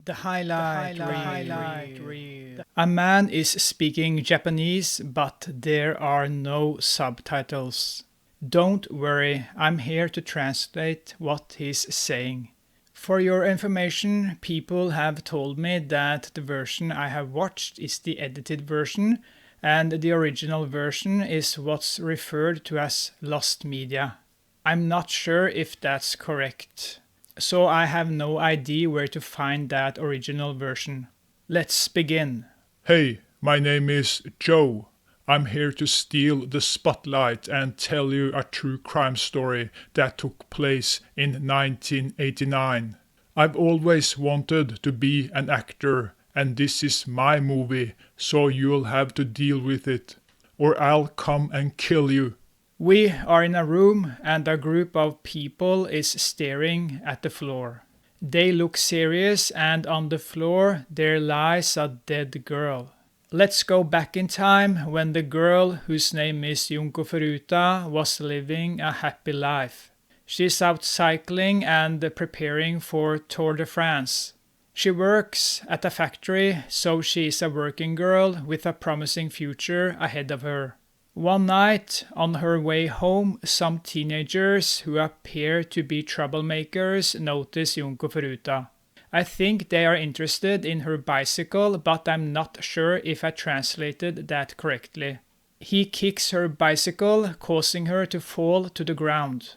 The highlight reel. A man is speaking Japanese, but there are no subtitles. Don't worry, I'm here to translate what he's saying. For your information, people have told me that the version I have watched is the edited version, and the original version is what's referred to as lost media. I'm not sure if that's correct, so I have no idea where to find that original version. Let's begin. Hey, my name is Joe. I'm here to steal the spotlight and tell you a true crime story that took place in 1989. I've always wanted to be an actor, and this is my movie, so you'll have to deal with it, or I'll come and kill you. We are in a room and a group of people is staring at the floor. They look serious and on the floor there lies a dead girl. Let's go back in time when the girl, whose name is Junko Furuta, was living a happy life. She's out cycling and preparing for Tour de France. She works at a factory, so she's a working girl with a promising future ahead of her. One night, on her way home, some teenagers who appear to be troublemakers notice Junko Furuta. I think they are interested in her bicycle, but I'm not sure if I translated that correctly. He kicks her bicycle, causing her to fall to the ground.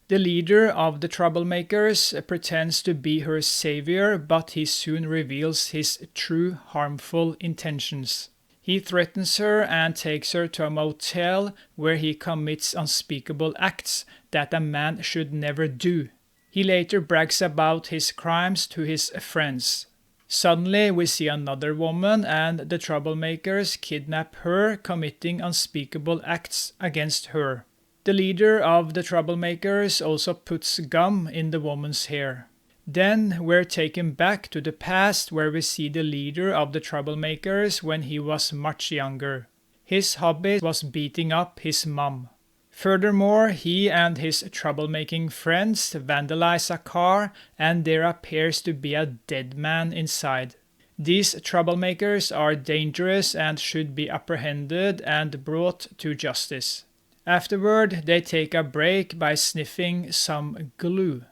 The leader of the troublemakers pretends to be her savior, but he soon reveals his true harmful intentions. He threatens her and takes her to a motel where he commits unspeakable acts that a man should never do. He later brags about his crimes to his friends. Suddenly we see another woman and the troublemakers kidnap her, committing unspeakable acts against her. The leader of the troublemakers also puts gum in the woman's hair. Then we're taken back to the past where we see the leader of the troublemakers when he was much younger. His hobby was beating up his mom. Furthermore, he and his troublemaking friends vandalize a car and there appears to be a dead man inside. These troublemakers are dangerous and should be apprehended and brought to justice. Afterward, they take a break by sniffing some glue.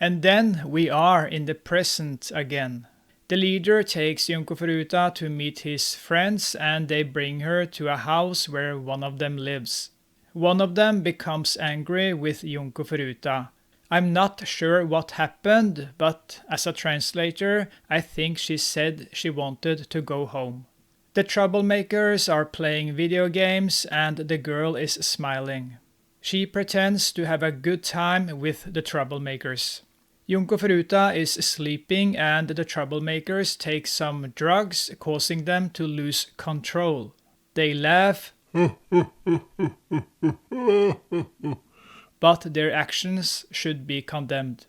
And then we are in the present again. The leader takes Junko Furuta to meet his friends and they bring her to a house where one of them lives. One of them becomes angry with Junko Furuta. I'm not sure what happened, but as a translator, I think she said she wanted to go home. The troublemakers are playing video games and the girl is smiling. She pretends to have a good time with the troublemakers. Junko Furuta is sleeping and the troublemakers take some drugs, causing them to lose control. They laugh, but their actions should be condemned.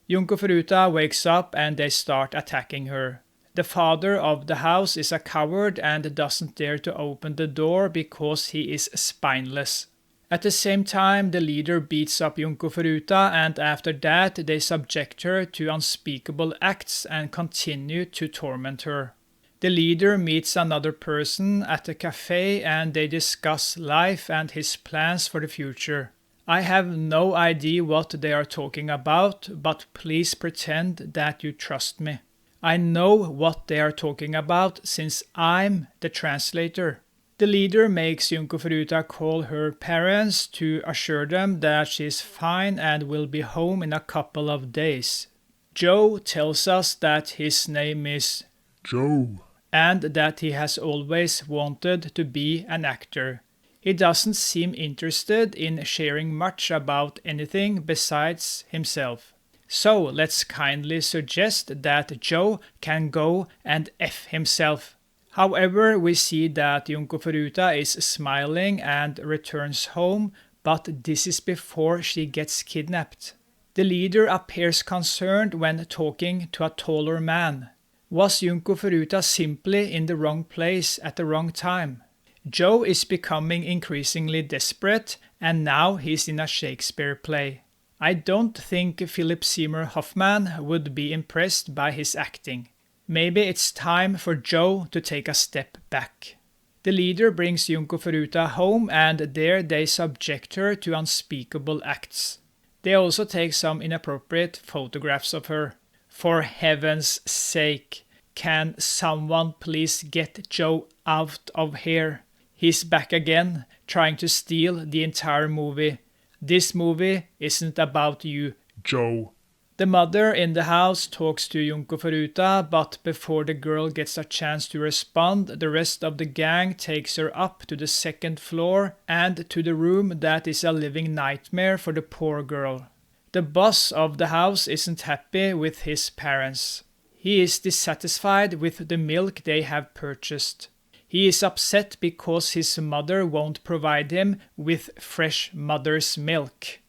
Junko Furuta wakes up and they start attacking her. The father of the house is a coward and doesn't dare to open the door because he is spineless. At the same time, the leader beats up Junko Furuta and after that they subject her to unspeakable acts and continue to torment her. The leader meets another person at a cafe and they discuss life and his plans for the future. I have no idea what they are talking about, but please pretend that you trust me. I know what they are talking about since I'm the translator. The leader makes Junko Furuta call her parents to assure them that she is fine and will be home in a couple of days. Joe tells us that his name is Joe, and that he has always wanted to be an actor. He doesn't seem interested in sharing much about anything besides himself. So let's kindly suggest that Joe can go and F himself. However, we see that Junko Furuta is smiling and returns home, but this is before she gets kidnapped. The leader appears concerned when talking to a taller man. Was Junko Furuta simply in the wrong place at the wrong time? Joe is becoming increasingly desperate and now he's in a Shakespeare play. I don't think Philip Seymour Hoffman would be impressed by his acting. Maybe it's time for Joe to take a step back. The leader brings Junko Furuta home and there they subject her to unspeakable acts. They also take some inappropriate photographs of her. For heaven's sake, can someone please get Joe out of here? He's back again, trying to steal the entire movie. This movie isn't about you, Joe. The mother in the house talks to Junko Furuta, but before the girl gets a chance to respond, the rest of the gang takes her up to the second floor and to the room that is a living nightmare for the poor girl. The boss of the house isn't happy with his parents. He is dissatisfied with the milk they have purchased. He is upset because his mother won't provide him with fresh mother's milk.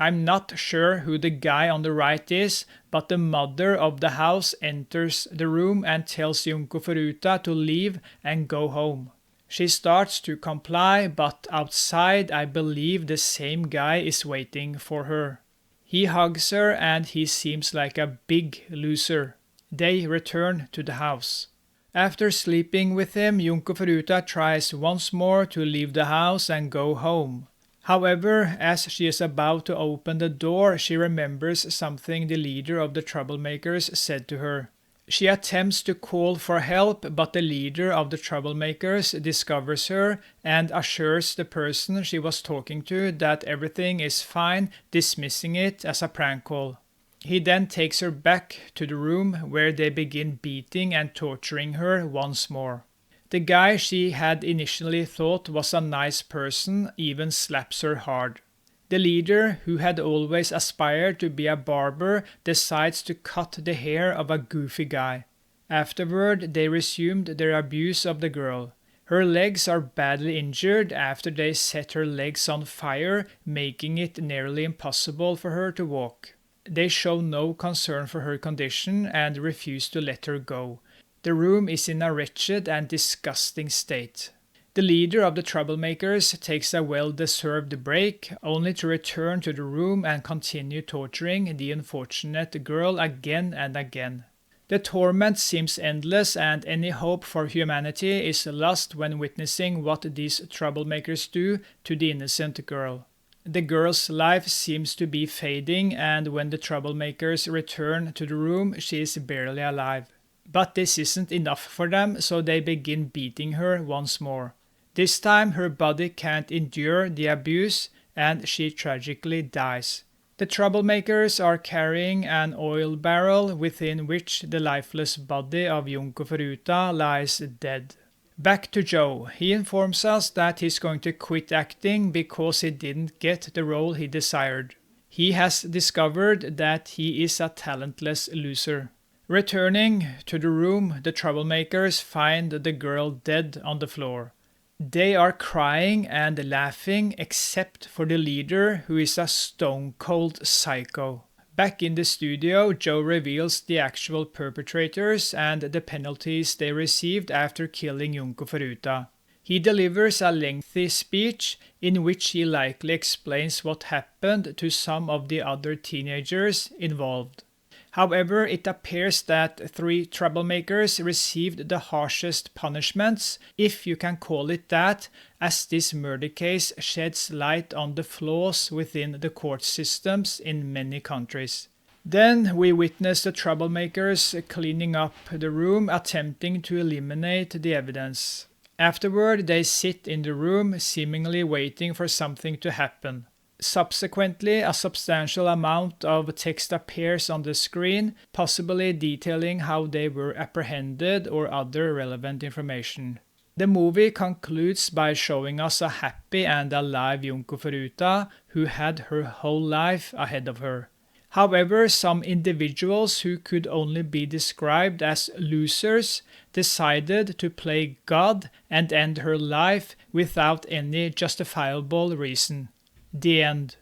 I'm not sure who the guy on the right is, but the mother of the house enters the room and tells Junko Furuta to leave and go home. She starts to comply, but outside I believe the same guy is waiting for her. He hugs her and he seems like a big loser. They return to the house. After sleeping with him, Junko Furuta tries once more to leave the house and go home. However, as she is about to open the door, she remembers something the leader of the troublemakers said to her. She attempts to call for help, but the leader of the troublemakers discovers her and assures the person she was talking to that everything is fine, dismissing it as a prank call. He then takes her back to the room where they begin beating and torturing her once more. The guy she had initially thought was a nice person even slaps her hard. The leader, who had always aspired to be a barber, decides to cut the hair of a goofy guy. Afterward, they resumed their abuse of the girl. Her legs are badly injured after they set her legs on fire, making it nearly impossible for her to walk. They show no concern for her condition and refuse to let her go. The room is in a wretched and disgusting state. The leader of the troublemakers takes a well-deserved break, only to return to the room and continue torturing the unfortunate girl again and again. The torment seems endless and any hope for humanity is lost when witnessing what these troublemakers do to the innocent girl. The girl's life seems to be fading and when the troublemakers return to the room, she is barely alive. But this isn't enough for them, so they begin beating her once more. This time her body can't endure the abuse and she tragically dies. The troublemakers are carrying an oil barrel within which the lifeless body of Junko Furuta lies dead. Back to Joe. He informs us that he's going to quit acting because he didn't get the role he desired. He has discovered that he is a talentless loser. Returning to the room, the troublemakers find the girl dead on the floor. They are crying and laughing except for the leader, who is a stone-cold psycho. Back in the studio, Joe reveals the actual perpetrators and the penalties they received after killing Junko Furuta. He delivers a lengthy speech in which he likely explains what happened to some of the other teenagers involved. However, it appears that 3 troublemakers received the harshest punishments, if you can call it that, as this murder case sheds light on the flaws within the court systems in many countries. Then we witness the troublemakers cleaning up the room, attempting to eliminate the evidence. Afterward, they sit in the room, seemingly waiting for something to happen. Subsequently, a substantial amount of text appears on the screen, possibly detailing how they were apprehended or other relevant information. The movie concludes by showing us a happy and alive Junko Furuta who had her whole life ahead of her. However, some individuals who could only be described as losers decided to play God and end her life without any justifiable reason. The end.